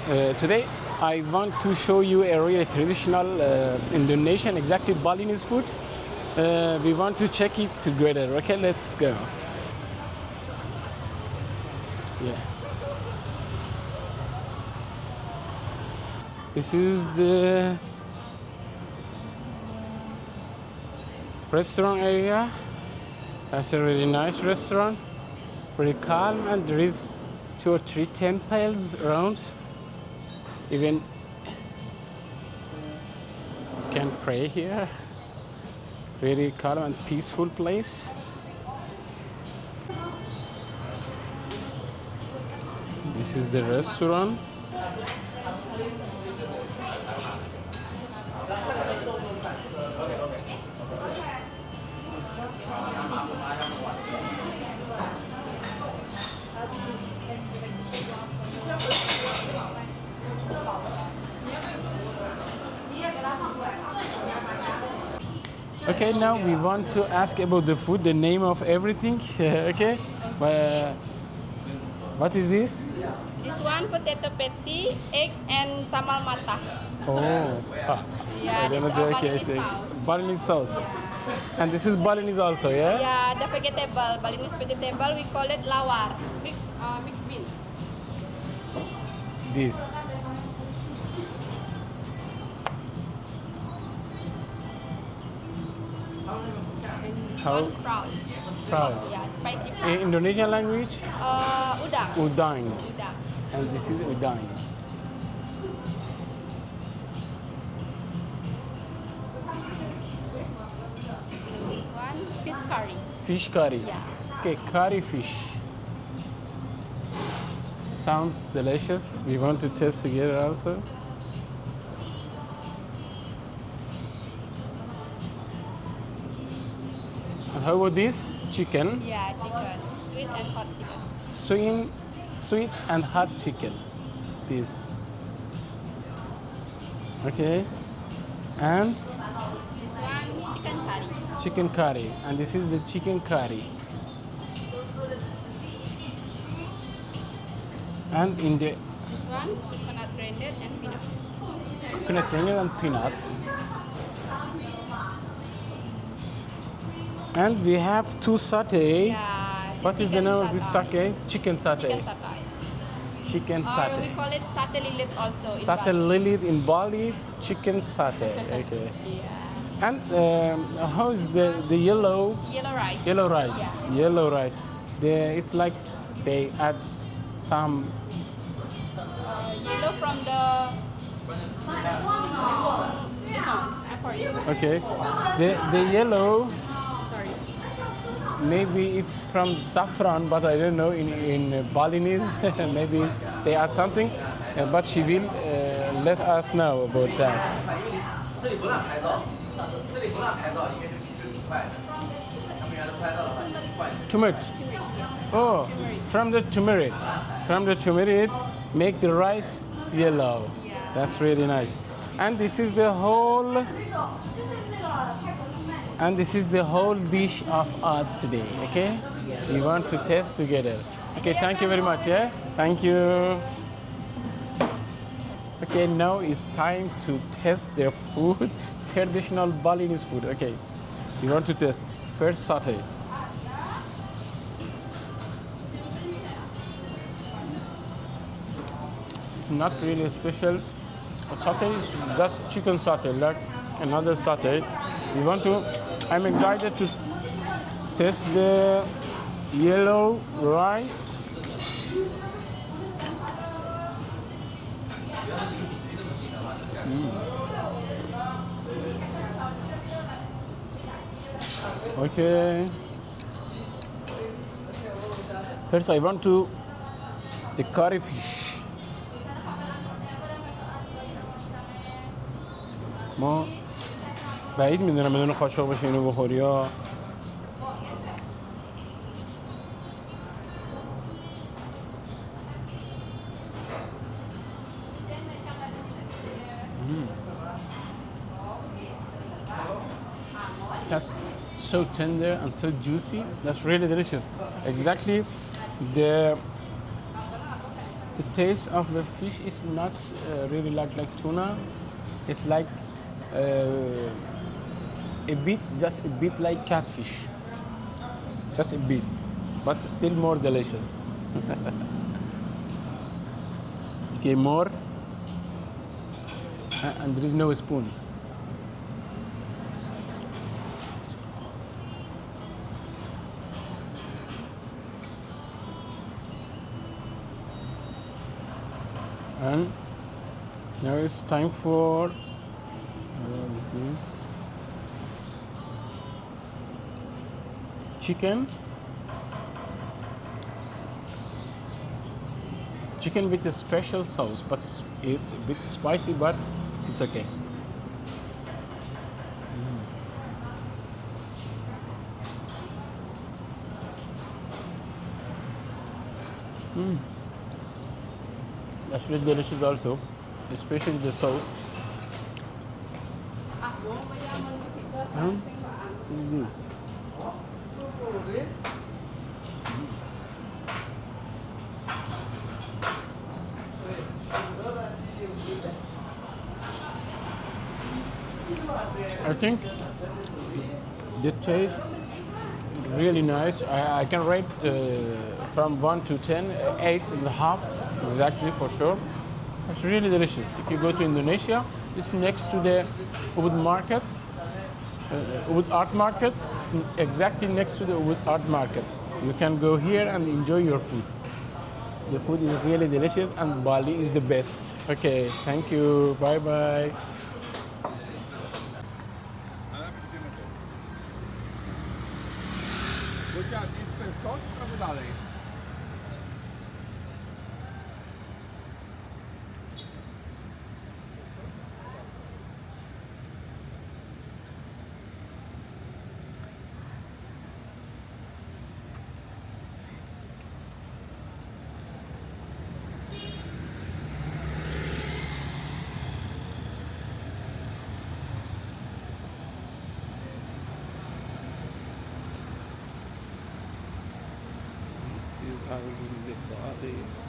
Today I want to show you a really traditional Indonesian, exactly Balinese food. We want to check it together. Okay, let's go. Yeah. This is the restaurant area. That's a really nice restaurant. Pretty calm, and there is 2 or 3 temples around. Even you can pray here. Very calm and peaceful place. This is the restaurant. Okay, now we want to ask about the food, the name of everything. Okay, what is this? This one potato patty, egg, and samal mata. Oh, Yeah, this is Balinese sauce. Balinese sauce. And this is Balinese also, yeah? Yeah, the vegetable, Balinese vegetable, we call it lawar, mixed bean. This. And this How? one prawn. Prawn. Yeah, spicy In prawn. Indonesian language? Udang. Udang. Udang. And this is udang. And this one, fish curry. Fish curry. Yeah. Okay, curry fish. Sounds delicious. We want to taste together also. And how about this? Chicken. Yeah, chicken. Sweet and hot chicken. Sweet and hot chicken. This. Okay. And This one, chicken curry. chicken curry. And this is the chicken curry. And in the This one, coconut blended and peanut. coconut granule and peanuts. And we have 2 satay. Yeah. What is the chicken name of this satay. satay? Chicken satay. Chicken satay. Chicken Or we satay. call it satay lilit also. in Satay Bali. lilit in Bali, chicken satay. Okay. Yeah. And how is the yellow Yellow rice. yellow rice? Yeah. Yellow rice. It's like they add some. Yellow from the this one. I for you. Okay. The yellow. Sorry. Maybe it's from saffron, but I don't know. In Balinese, maybe they add something. But she will let us know about that. 这里不让拍照，这里不让拍照，应该就是1块的。他们原来都拍到了1块。 Turmeric. Oh, from the turmeric. From the turmeric, make the rice yellow. That's really nice. And this is the whole. And this is the whole dish of us today. Okay, we want to taste together. Okay, thank you very much. Yeah, thank you. Okay, now it's time to test their food, traditional Balinese food. Okay, we want to test first satay. It's not really special. Satay is just chicken satay, like another satay. We want to. I'm excited to taste the yellow rice. Okay. First, I want to the curry fish. ما بعید میدونم بدون قاشق بشه اینو بخوری یا That's so tender and so juicy. That's really delicious. Exactly the The taste of the fish is not really like tuna. It's like just a bit like catfish. Just a bit, but still more delicious. Okay, more. And there is no spoon. And now it's time for what is this? Chicken. Chicken with a special sauce, but it's a bit spicy, but it's okay. That's really delicious also, especially the sauce. What is this? I think the taste really nice. I can rate from 1 to 10, 8.5 exactly for sure. It's really delicious. If you go to Indonesia, it's next to the Ubud market, Ubud art market. It's exactly next to the Ubud art market. You can go here and enjoy your food. The food is really delicious and Bali is the best. Okay, thank you. Bye bye. This is how we live Bali.